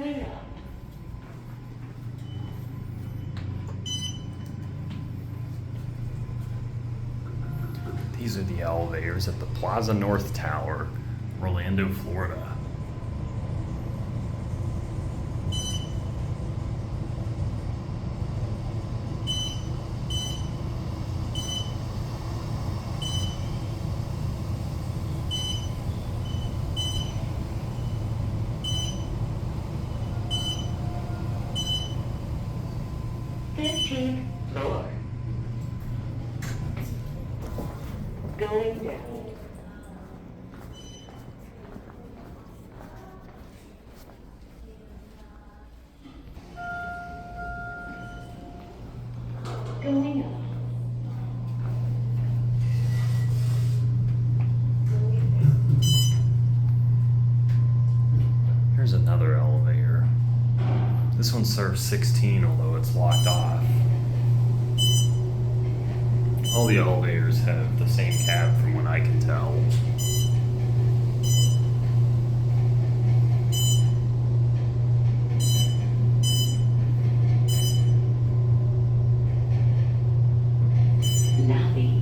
Going up. These are the elevators at the Plaza North Tower, Orlando, Florida. Floor. Going down. Going up. Here's another elevator. This one serves 16, although it's locked off. All the elevators have the same cab from what I can tell. Lobby.